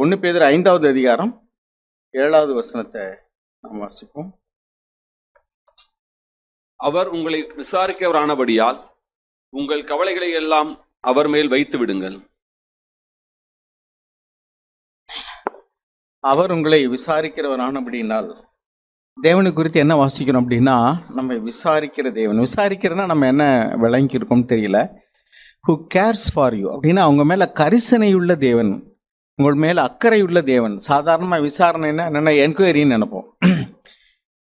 1 பேதுரு 5வது அதிகாரம் 7வது வசனத்தை நாம் வாசிப்போம். அவர் உங்களை விசாரிக்கிறவரானபடியால் உங்கள் கவலைகளை எல்லாம் அவர் மேல் வைத்து விடுங்கள். அவர் உங்களை விசாரிக்கிறவரானபடினால் தேவனை குறித்து என்ன வாசிக்கிறோம் அப்படின்னா, நம்ம விசாரிக்கிற தேவன். விசாரிக்கிறதுனா நம்ம என்ன விளங்கியிருக்கோம் தெரியல. ஹூ கேர்ஸ் ஃபார் யூ அப்படின்னா அவங்க மேலே கரிசனையுள்ள தேவன், உங்கள் மேலே அக்கறையுள்ள தேவன். சாதாரணமாக விசாரணைன்னா என்னென்ன என்கொயரின்னு நினைப்போம்,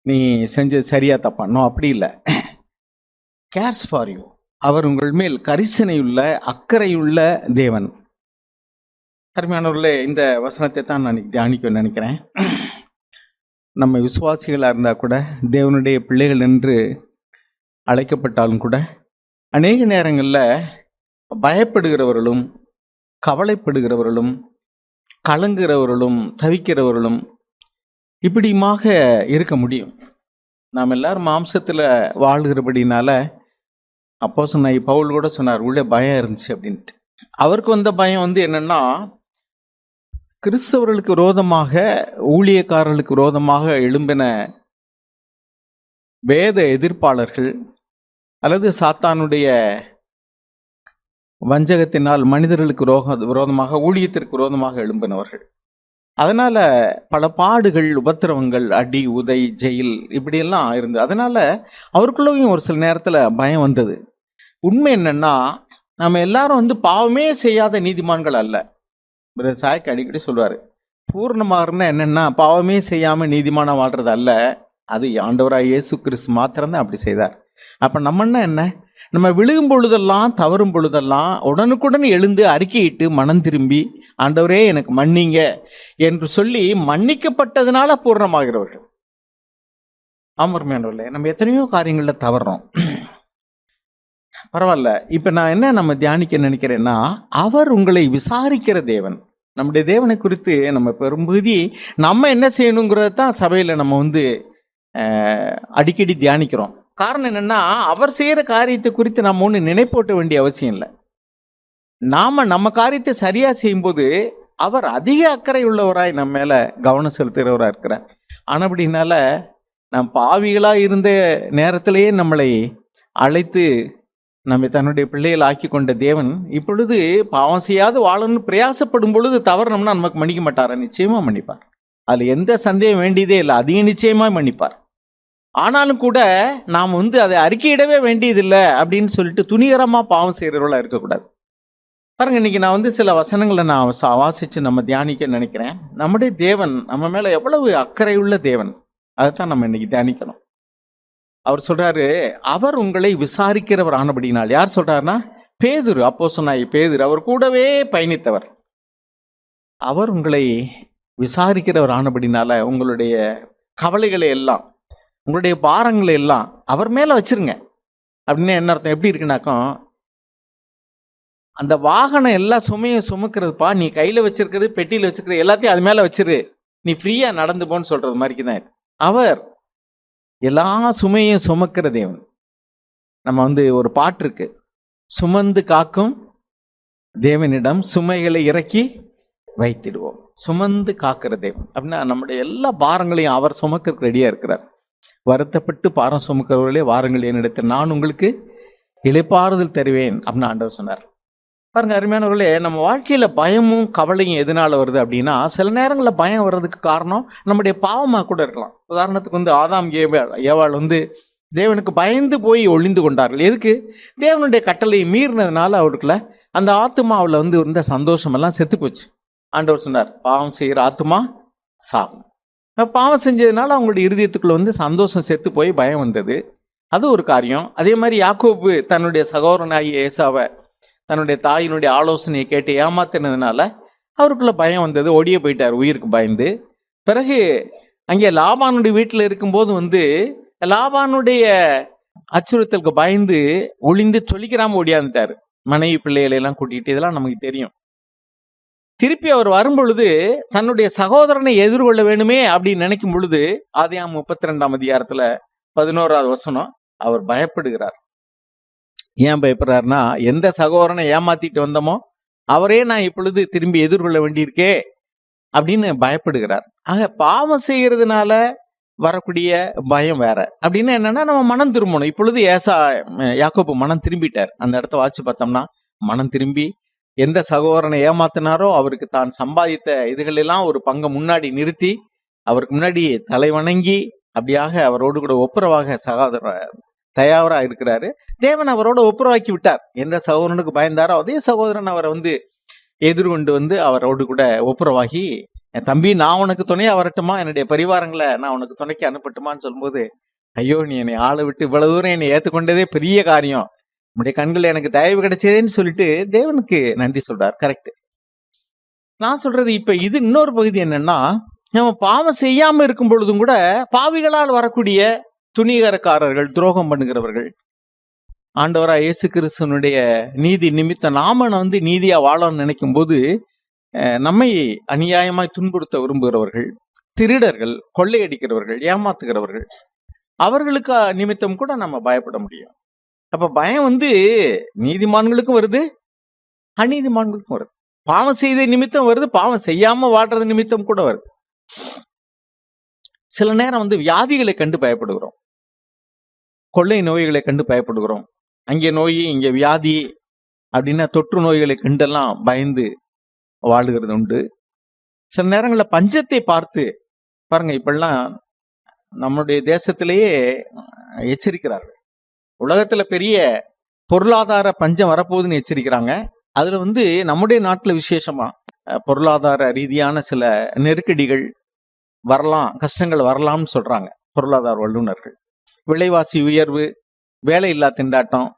நீ செஞ்சது சரியா தப்பானோ, அப்படி இல்லை. கேர்ஸ் ஃபார் யூ, அவர் உங்கள் மேல் கரிசனையுள்ள அக்கறையுள்ள தேவன். அருமையானவர்களே, இந்த வசனத்தை தான் நான் தியானிக்க நினைக்கிறேன். நம்ம விசுவாசிகளாக இருந்தால் கூட, தேவனுடைய பிள்ளைகள் என்று அழைக்கப்பட்டாலும் கூட, அநேக நேரங்களில் பயப்படுகிறவர்களும் கவலைப்படுகிறவர்களும் கலங்குகிறவர்களும் தவிக்கிறவர்களும் இப்படியுமாக இருக்க முடியும். நாம் எல்லாரும் மாம்சத்தில் வாழ்கிறபடினால, அப்போஸ்தலனாகிய பவுல் கூட சொன்னார், உள்ள பயம் இருந்துச்சு அப்படின்ட்டு. அவருக்கு வந்த பயம் என்னன்னா, கிறிஸ்தவர்களுக்கு விரோதமாக, ஊழியக்காரர்களுக்கு விரோதமாக எழும்பின வேத எதிர்ப்பாளர்கள் அல்லது சாத்தானுடைய வஞ்சகத்தினால் மனிதர்களுக்கு விரோதமாக, ஊழியத்திற்கு விரோதமாக எழும்பினவர்கள். அதனால பல பாடுகள், உபத்திரவங்கள், அடி உதை, ஜெயில் இப்படியெல்லாம் இருந்தது. அதனால அவருக்குள்ளேயும் ஒரு சில நேரத்தில் பயம் வந்தது. உண்மை என்னன்னா, நம்ம எல்லாரும் பாவமே செய்யாத நீதிமான்கள் அல்ல. சாய்க்கு அடிக்கடி சொல்வார், பூர்ணமாகனா என்னன்னா பாவமே செய்யாம நீதிமான வாழ்றது அல்ல, அது ஆண்டவராக இயேசு கிறிஸ்து மாத்திரம்தான் அப்படி செய்தார். அப்ப நம்மன்னா என்ன, நம்ம விழுகும் பொழுதெல்லாம் தவறும் பொழுதெல்லாம் உடனுக்குடன் எழுந்து அறிக்கையிட்டு மனம் திரும்பி, ஆண்டவரே எனக்கு மன்னிங்க என்று சொல்லி மன்னிக்கப்பட்டதுனால பூர்ணமாகிறவர்கள். ஆமர்மையானவர்களே, நம்ம எத்தனையோ காரியங்கள்ல தவறுறோம், பரவாயில்ல. இப்ப நான் என்ன நம்ம தியானிக்க நினைக்கிறேன்னா, அவர் உங்களை விசாரிக்கிற தேவன். நம்முடைய தேவனை குறித்து நம்ம பெரும்பகுதி நம்ம என்ன செய்யணுங்கிறத தான் சபையில நம்ம அடிக்கடி தியானிக்கிறோம். காரணம் என்னன்னா, அவர் செய்யற காரியத்தை குறித்து நம்ம ஒன்று நினைப்போட்ட வேண்டிய அவசியம் இல்லை. நாம நம்ம காரியத்தை சரியா செய்யும்போது அவர் அதிக அக்கறை உள்ளவராய் நம்ம மேல கவனம் செலுத்துகிறவராக இருக்கிறார். ஆனபடினால நம் பாவிகளா இருந்த நேரத்திலேயே நம்மளை அழைத்து நம்ம தன்னுடைய பிள்ளைகள் ஆக்கி கொண்ட தேவன் இப்பொழுது பாவம் செய்யாது வாழணும்னு பிரயாசப்படும் பொழுது தவறுனோம்னா நமக்கு மன்னிக்க மாட்டாரா? நிச்சயமா மன்னிப்பார். அதுல எந்த சந்தேகம் வேண்டியதே இல்லை, அதையும் நிச்சயமா மன்னிப்பார். ஆனாலும் கூட நாம் அதை அறிக்கையிடவே வேண்டியதில்லை அப்படின்னு சொல்லிட்டு துணிகரமா பாவம் செய்கிறவர்களா இருக்கக்கூடாது. பாருங்க, இன்னைக்கு நான் சில வசனங்களை நான் வாசிச்சு நம்ம தியானிக்க நினைக்கிறேன். நம்முடைய தேவன் நம்ம மேல எவ்வளவு அக்கறையுள்ள தேவன், அதைத்தான் நம்ம இன்னைக்கு தியானிக்கணும். அவர் சொல்றாரு, அவர் உங்களை விசாரிக்கிறவர் ஆனபடினால். யார் சொல்றாருன்னா, பேதுரு, அப்போஸ்தலனாகிய பேதுரு, அவர் கூடவே பயணித்தவர். அவர் உங்களை விசாரிக்கிறவர் ஆனபடினால உங்களுடைய கவலைகளை எல்லாம், உங்களுடைய பாரங்களை எல்லாம் அவர் மேல வச்சிருங்க. அப்படின்னு என்ன அர்த்தம்? எப்படி இருக்குனாக்கும், அந்த வாகனம் எல்லா சுமையும் சுமக்கிறதுப்பா, நீ கையில வச்சிருக்கிறது, பெட்டியில வச்சிருக்கிறது எல்லாத்தையும் அது மேல வச்சிரு, நீ ஃப்ரீயா நடந்து போன்னு சொல்றது மாதிரி தான் அவர் எல்லா சுமையும் சுமக்கிற தேவன். நம்ம ஒரு பாட்டு இருக்கு, சுமந்து காக்கும் தேவனிடம் சுமைகளை இறக்கி வைத்திடுவோம். சுமந்து காக்கிற தேவன் அப்படின்னா நம்முடைய எல்லா பாரங்களையும் அவர் சுமக்க ரெடியா இருக்கிறார். வருத்தப்பட்டு பாரம் சுமக்கிறவர்களே வாருங்கள் என்னிடத்தில், நான் உங்களுக்கு இளைப்பாறுதல் தருவேன் அப்படின்னு ஆண்டவர் சொன்னார். பாருங்க அருமையானவர்களே, நம்ம வாழ்க்கையில பயமும் கவலையும் எதனால வருது அப்படின்னா, சில நேரங்களில் பயம் வர்றதுக்கு காரணம் நம்முடைய பாவமாக கூட இருக்கலாம். உதாரணத்துக்கு ஆதாம் ஏவாள் தேவனுக்கு பயந்து போய் ஒளிந்து கொண்டார்கள். எதுக்கு? தேவனுடைய கட்டளை மீறினதுனால அவருக்குள்ள அந்த ஆத்துமாவில் இருந்த சந்தோஷம் எல்லாம் செத்து போச்சு. ஆண்டவர் சொன்னார், பாவம் செய்கிற ஆத்துமா சாகும். பாவம் செஞ்சதுனால அவங்களுடைய இருதயத்துக்குள்ள சந்தோஷம் செத்து போய் பயம் வந்தது. அது ஒரு காரியம். அதே மாதிரி யாக்கோபு தன்னுடைய சகோதரனாகிய ஏசாவை தன்னுடைய தாயினுடைய ஆலோசனையை கேட்டு ஏமாத்தினதுனால அவருக்குள்ள பயம் வந்தது, ஒடிய போயிட்டார் உயிருக்கு பயந்து. பிறகு அங்கே லாபானுடைய வீட்டில் இருக்கும்போது லாபானுடைய அச்சுறுத்தலுக்கு பயந்து ஒளிந்து சொல்லிக்கிறாம ஓடியாந்துட்டாரு, மனைவி பிள்ளைகளை எல்லாம் கூட்டிட்டு. இதெல்லாம் நமக்கு தெரியும். திருப்பி அவர் வரும்பொழுது தன்னுடைய சகோதரனை எதிர்கொள்ள வேணுமே அப்படின்னு நினைக்கும் பொழுது, ஆதியாகமம் 32ஆம் அதிகாரத்துல 11வது வசனம், அவர் பயப்படுகிறார். ஏன் பயப்படுறாருன்னா, எந்த சகோதரனை ஏமாத்திட்டு வந்தோமோ அவரே நான் இப்பொழுது திரும்பி எதிர்கொள்ள வேண்டியிருக்கே அப்படின்னு பயப்படுகிறார். ஆக பாவம் செய்யறதுனால வரக்கூடிய பயம் வேற. அப்படின்னு என்னன்னா நம்ம மனம் திரும்பணும். இப்பொழுது யாக்கோபு மனம் திரும்பிட்டார். அந்த இடத்த வாட்சி பார்த்தோம்னா மனம் திரும்பி எந்த சகோதரனை ஏமாத்தினாரோ அவருக்கு தான் சம்பாதித்த இதுகள் எல்லாம் ஒரு பங்கை முன்னாடி நிறுத்தி அவருக்கு முன்னாடி தலை வணங்கி அப்படியாக அவரோடு கூட ஒப்புரவாக சகோதரர் தயாரா இருக்கிறாரு. தேவன் அவரோட ஒப்புரவாக்கி விட்டார். எந்த சகோதரனுக்கு பயந்தாரோ அதே சகோதரன் அவரை எதிர்கொண்டு அவரோடு கூட ஒப்புரவாகி, என் தம்பி நான் உனக்கு துணையா வரட்டுமா, என்னுடைய பரிவாரங்களை நான் உனக்கு துணைக்கு அனுப்பட்டுமான்னு சொல்லும்போது, ஐயோ நீ என்னை ஆளை விட்டு இவ்வளவு தூரம் என்னை ஏற்றுக்கொண்டதே பெரிய காரியம், உன்னுடைய கண்கள் எனக்கு தயவு கிடைச்சதேன்னு சொல்லிட்டு தேவனுக்கு நன்றி சொல்றார். கரெக்ட். நான் சொல்றது இப்ப இது இன்னொரு பகுதி என்னன்னா, நம்ம பாவம் செய்யாம இருக்கும் பொழுதும் கூட பாவிகளால் வரக்கூடிய துணிகரக்காரர்கள், துரோகம் பண்ணுகிறவர்கள், ஆண்டவராக இயேசு கிறிஸ்துவனுடைய நீதி நிமித்தம் நாம நீதியா வாழணும்னு நினைக்கும் போது நம்மை அநியாயமாய் துன்புறுத்த விரும்புகிறவர்கள், திருடர்கள், கொள்ளையடிக்கிறவர்கள், ஏமாத்துகிறவர்கள், அவர்களுக்கு நிமித்தம் கூட நம்ம பயப்பட முடியும். அப்ப பயம் நீதிமான்களுக்கும் வருது, அநீதிமான்களுக்கும் வருது. பாவம் செய்த நிமித்தம் வருது, பாவம் செய்யாம வாழ்றது நிமித்தம் கூட வருது. சில நேரம் வியாதிகளை கண்டு பயப்படுகிறோம், கொள்ளை நோய்களை கண்டு பயப்படுகிறோம். அங்கே நோய் இங்க வியாதி அப்படின்னா தொற்று நோய்களை கண்டெல்லாம் பயந்து வாழுகிறது உண்டு. சில நேரங்களில் பஞ்சத்தை பார்த்து பாருங்க, இப்பெல்லாம் நம்முடைய தேசத்திலேயே எச்சரிக்கிறார்கள். உலகத்துல பெரிய பொருளாதார பஞ்சம் வரப்போகுதுன்னு எச்சரிக்கிறாங்க. அதுல நம்முடைய நாட்டுல விசேஷமா பொருளாதார ரீதியான சில நெருக்கடிகள் வரலாம், கஷ்டங்கள் வரலாம்னு சொல்றாங்க பொருளாதார வல்லுநர்கள். விலைவாசி உயர்வு, வேலை இல்லா திண்டாட்டம்,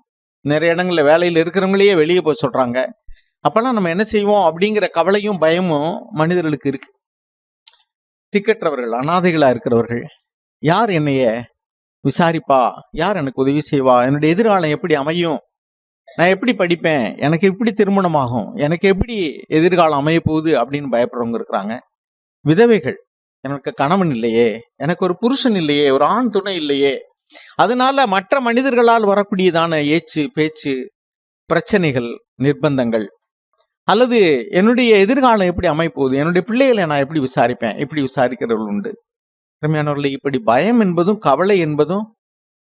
நிறைய இடங்கள்ல வேலையில் இருக்கிறவங்களையே வெளியே போய் சொல்றாங்க. அப்பெல்லாம் நம்ம என்ன செய்வோம் அப்படிங்கிற கவலையும் பயமும் மனிதர்களுக்கு இருக்கு. திக்கற்றவர்கள், அனாதைகளா இருக்கிறவர்கள், யார் என்னைய விசாரிப்பா, யார் எனக்கு உதவி செய்வா, என்னுடைய எதிர்காலம் எப்படி அமையும், நான் எப்படி படிப்பேன், எனக்கு எப்படி திருமணமாகும், எனக்கு எப்படி எதிர்காலம் அமைய போகுது அப்படின்னு பயப்படுறவங்க இருக்கிறாங்க. விதவைகள், எனக்கு கணவன் இல்லையே, எனக்கு ஒரு புருஷன் இல்லையே, ஒரு ஆண் துணை இல்லையே, அதனால மற்ற மனிதர்களால் வரக்கூடியதான ஏச்சு பேச்சு பிரச்சனைகள், நிர்பந்தங்கள், அல்லது என்னுடைய எதிர்காலம் எப்படி அமைப்போகுது, என்னுடைய பிள்ளைகளை நான் எப்படி விசாரிப்பேன், இப்படி விசாரிக்கிறவர்கள் உண்டு. ரம்யானவர்களே, இப்படி பயம் என்பதும் கவலை என்பதும்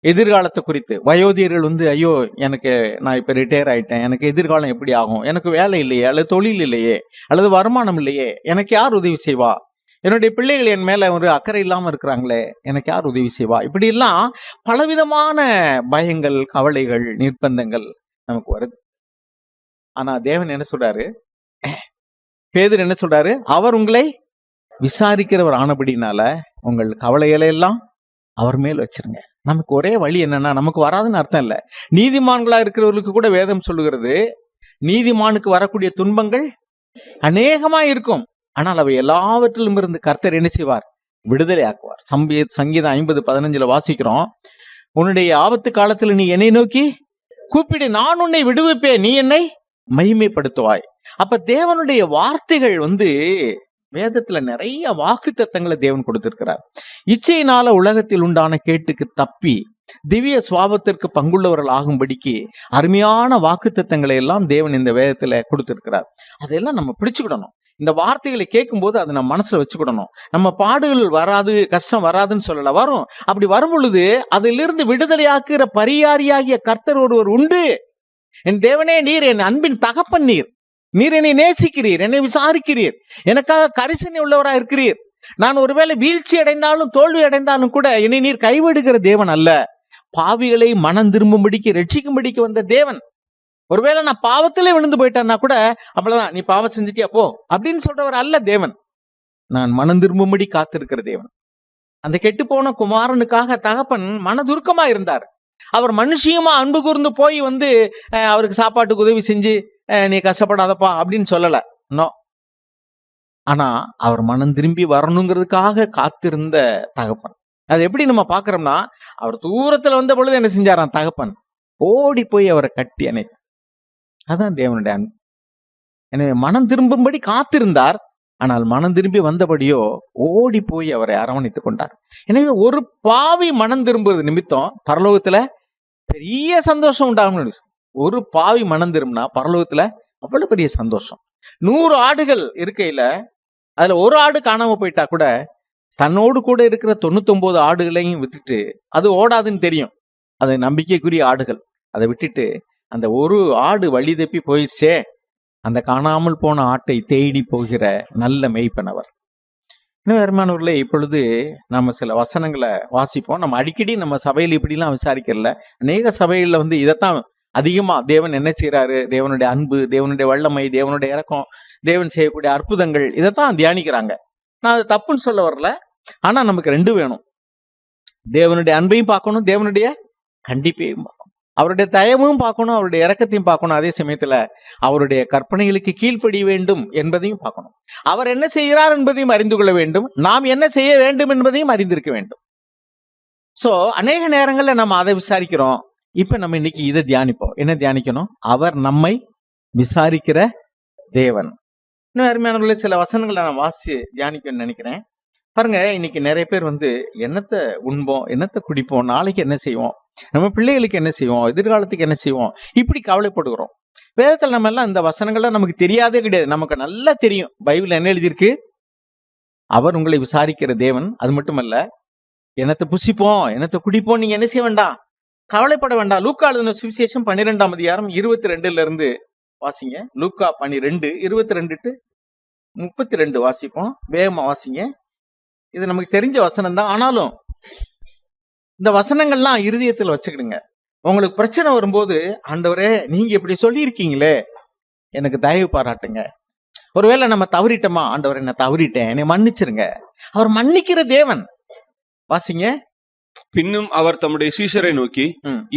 எதிர்காலத்தை குறித்து வயோதிகர்கள் ஐயோ எனக்கு நான் இப்ப ரிட்டையர் ஆயிட்டேன், எனக்கு எதிர்காலம் எப்படி ஆகும், எனக்கு வேலை இல்லையே, அல்லது தொழில் இல்லையே, அல்லது வருமானம் இல்லையே, எனக்கு யார் உதவி செய்வா, என்னுடைய பிள்ளைகள் என் மேல ஒரு அக்கறை இல்லாம இருக்கிறாங்களே, எனக்கு யார் உதவி செய்வா, இப்படி எல்லாம் பலவிதமான பயங்கள், கவலைகள், நிர்பந்தங்கள் நமக்கு வருது. ஆனா தேவன் என்ன சொல்றாரு, பேதுரு என்ன சொல்றாரு, அவர் உங்களை விசாரிக்கிறவர் ஆனபடினால உங்கள் கவலைகளை எல்லாம் அவர் மேல் வச்சிருங்க. நமக்கு ஒரே வழி என்னன்னா, நமக்கு வராதுன்னு அர்த்தம் இல்லை. நீதிமான்களா இருக்கிறவர்களுக்கு கூட வேதம் சொல்லுகிறது, நீதிமானுக்கு வரக்கூடிய துன்பங்கள் அநேகமா இருக்கும், ஆனால் அவை எல்லாவற்றிலும் இருந்து கர்த்தர் என்ன செய்வார், விடுதலை ஆக்குவார். சங்கீதம் 50:15 வாசிக்கிறோம், உன்னுடைய ஆபத்து காலத்துல நீ என்னை நோக்கி கூப்பிடு, நான் உன்னை விடுவிப்பேன், நீ என்னை மகிமைப்படுத்துவாய். அப்ப தேவனுடைய வார்த்தைகள் வேதத்துல நிறைய வாக்குத்தத்தங்களை தேவன் கொடுத்திருக்கிறார். இச்சையினால உலகத்தில் உண்டான கேட்டுக்கு தப்பி திவ்ய சுவாபத்திற்கு பங்குள்ளவர்கள் ஆகும்படிக்கு அருமையான வாக்குத்தத்தங்களை எல்லாம் தேவன் இந்த வேதத்துல கொடுத்திருக்கிறார். அதெல்லாம் நம்ம பிடிச்சுக்கிடணும். இந்த வார்த்தைகளை கேட்கும் போது அதை நம்ம மனசுல வச்சுக்கிடணும். நம்ம பாடுகள் வராது, கஷ்டம் வராதுன்னு சொல்லல, வரும். அப்படி வரும் பொழுது அதிலிருந்து விடுதலையாக்குற பரியாரியாகிய கர்த்தர் ஒருவர் உண்டு. என் தேவனே, நீர் என் அன்பின் தகப்பன், நீர் என்னை நேசிக்கிறீர், என்னை விசாரிக்கிறீர், எனக்காக கரிசனை உள்ளவரா இருக்கிறீர். நான் ஒருவேளை வீழ்ச்சி அடைந்தாலும் தோல்வி அடைந்தாலும் கூட என்னை நீர் கைவிடுகிற தேவன் அல்ல, பாவிகளை மனம் திரும்பும்படிக்கு ரட்சிக்கும்படிக்கு வந்த தேவன். ஒருவேளை நான் பாவத்திலே விழுந்து போயிட்டேன்னா கூட அவ்வளவுதான், நீ பாவம் செஞ்சுட்டியா போ அப்படின்னு சொல்றவர் அல்ல தேவன். நான் மனம் திரும்பும்படி காத்திருக்கிற தேவன். அந்த கெட்டு போன குமாரனுக்காக தகப்பன் மனதுருக்கமா இருந்தார். அவர் மனுஷியமா அன்பு கூர்ந்து போய் அவருக்கு சாப்பாட்டுக்கு உதவி செஞ்சு நீ கஷ்டப்படாதப்பா அப்படின்னு சொல்லல. நோ. ஆனா அவர் மனம் திரும்பி வரணுங்கிறதுக்காக காத்திருந்த தகப்பன். அது எப்படி நம்ம பாக்குறோம்னா, அவர் தூரத்துல வந்த பொழுது என்ன செஞ்சாராம் தகப்பன், ஓடி போய் அவரை கட்டி அணைத்தார். அதான் தேவனுடைய அன்பு. எனவே மனம் திரும்பும்படி காத்திருந்தார், ஆனால் மனம் திரும்பி வந்தபடியோ ஓடி போய் அவரை அரவணைத்துக் கொண்டார். எனவே ஒரு பாவி மனம் திரும்புறது நிமித்தம் பரலோகத்துல பெரிய சந்தோஷம் உண்டாகும். ஒரு பாவி மனம் திரும்பினா பரலோகத்துல அவ்வளவு பெரிய சந்தோஷம். 100 ஆடுகள் இருக்கையில அதுல ஒரு ஆடு காணாம போயிட்டா கூட தன்னோடு கூட இருக்கிற 99 ஆடுகளையும் விட்டுட்டு, அது ஓடாதுன்னு தெரியும், அது நம்பிக்கைக்குரிய ஆடுகள், அதை விட்டுட்டு அந்த ஒரு ஆடு வழி தப்பி போயிடுச்சே, அந்த காணாமல் போன ஆட்டை தேடி போகிற நல்ல மேய்ப்பன் அவர். இன்னும் வருமானவர்களே, இப்பொழுது நம்ம சில வசனங்களை வாசிப்போம். நம்ம அடிக்கடி நம்ம சபையில் இப்படிலாம் விசாரிக்கிறல. அநேக சபைகளில் இதைத்தான் அதிகமா தேவன் என்ன செய்யறாரு, தேவனுடைய அன்பு, தேவனுடைய வல்லமை, தேவனுடைய இரக்கம், தேவன் செய்யக்கூடிய அற்புதங்கள், இதைத்தான் தியானிக்கிறாங்க. நான் அது தப்புன்னு சொல்ல வரல. ஆனா நமக்கு ரெண்டு வேணும். தேவனுடைய அன்பையும் பார்க்கணும், தேவனுடைய கண்டிப்பையும் பார்க்கணும், அவருடைய தயவும் பார்க்கணும், அவருடைய இரக்கத்தையும் பார்க்கணும். அதே சமயத்துல அவருடைய கற்பனைகளுக்கு கீழ்ப்படிய வேண்டும் என்பதையும் பார்க்கணும். அவர் என்ன செய்கிறார் என்பதையும் அறிந்து கொள்ள வேண்டும், நாம் என்ன செய்ய வேண்டும் என்பதையும் அறிந்திருக்க வேண்டும். சோ அநேக நேரங்கள்ல நம்ம அதை விசாரிக்கிறோம். இப்ப நம்ம இன்னைக்கு இதை தியானிப்போம். என்ன தியானிக்கணும்? அவர் நம்மை விசாரிக்கிற தேவன். இன்னும் அருமையானவர்களே, சில வசனங்களை நான் வாசி தியானிக்கணும்னு நினைக்கிறேன். பாருங்க, இன்னைக்கு நிறைய பேர் என்னத்தை உண்போம், என்னத்தை குடிப்போம், நாளைக்கு என்ன செய்வோம், நம்ம பிள்ளைகளுக்கு என்ன செய்வோம், எதிர்காலத்துக்கு என்ன செய்வோம், இப்படி கவலைப்படுகிறோம். வேதத்துல நம்ம எல்லாம் இந்த வசனங்கள்லாம் நமக்கு தெரியாதே கிடையாது. நமக்கு நல்லா தெரியும். பைபிள் என்ன எழுதியிருக்கு? அவர் உங்களை விசாரிக்கிற தேவன். அது மட்டுமல்ல, என்னத்தை புசிப்போம், என்னத்தை குடிப்போம், நீங்க என்ன செய்ய வேண்டாம், கவலைப்பட வேண்டாம். லூக்கா எழுதின சுவிசேஷம் 12ஆம் அதிகாரம் 22 இருந்து வாசிங்க. லூக்கா 12 22-32 வாசிப்போம். வேகமா வாசிங்க. இது நமக்கு தெரிஞ்ச வசனம் தான். ஆனாலும் இந்த வசனங்கள்லாம் இருதயத்தில் வச்சுக்கிடுங்க. உங்களுக்கு பிரச்சனை வரும்போது, ஆண்டவரே நீங்க இப்படி சொல்லி இருக்கீங்களே, எனக்கு தயவு பாராட்டுங்க. ஒருவேளை நம்ம தவறிட்டோமா, ஆண்டவர் என்ன தவறிட்டேன், என்னை மன்னிச்சிருங்க. அவர் மன்னிக்கிற தேவன். வாசிங்க. பின்னும் அவர் தம்முடைய சீஷரை நோக்கி,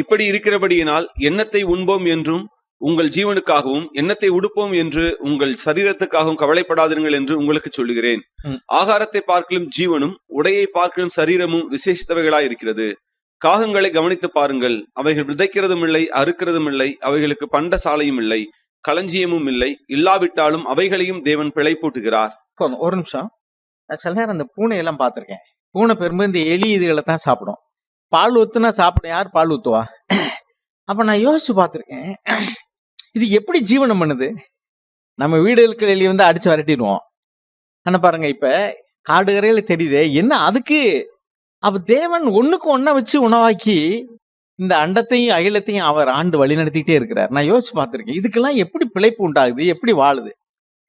இப்படி இருக்கிறபடியினால் எண்ணத்தை உண்போம் என்றும் உங்கள் ஜீவனுக்காகவும் எண்ணத்தை உடுப்போம் என்று உங்கள் சரீரத்துக்காகவும் கவலைப்படாதீர்கள் என்று உங்களுக்கு சொல்லுகிறேன். ஆகாரத்தை பார்க்கலும் ஜீவனும் உடையை பார்க்கலும் சரீரமும் விசேஷித்தவைகளாய் இருக்கிறது. காகங்களை கவனித்து பாருங்கள், அவைகள் விதைக்கிறதும் இல்லை, அறுக்கிறதும் இல்லை, அவைகளுக்கு பண்ட சாலையும் இல்லை, களஞ்சியமும் இல்லை. இல்லாவிட்டாலும் அவைகளையும் தேவன் பிழை பூட்டுகிறார். ஒரு நிமிஷம். நான் சில நேரம் அந்த பூனையெல்லாம் பார்த்திருக்கேன். பூனை பெரும்பு இந்த எலி இதுகளை தான் சாப்பிடும். பால் ஊத்துனா சாப்பிடும். யார் பால் ஊத்துவா? அப்ப நான் யோசிச்சு பார்த்திருக்கேன், இது எப்படி ஜீவனம் பண்ணுது? நம்ம வீடுகளுக்கு எலி அடிச்சு விரட்டிடுவோம். ஆனா பாருங்க, இப்ப காடுகரையில தெரியுது என்ன அதுக்கு. அப்ப தேவன் ஒண்ணுக்கு ஒன்ன வச்சு உணவாக்கி இந்த அண்டத்தையும் அகிலத்தையும் அவர் ஆண்டு வழி நடத்திட்டே இருக்கிறார். நான் யோசிச்சு பார்த்திருக்கேன், இதுக்கெல்லாம் எப்படி பிழைப்பு உண்டாகுது, எப்படி வாழுது?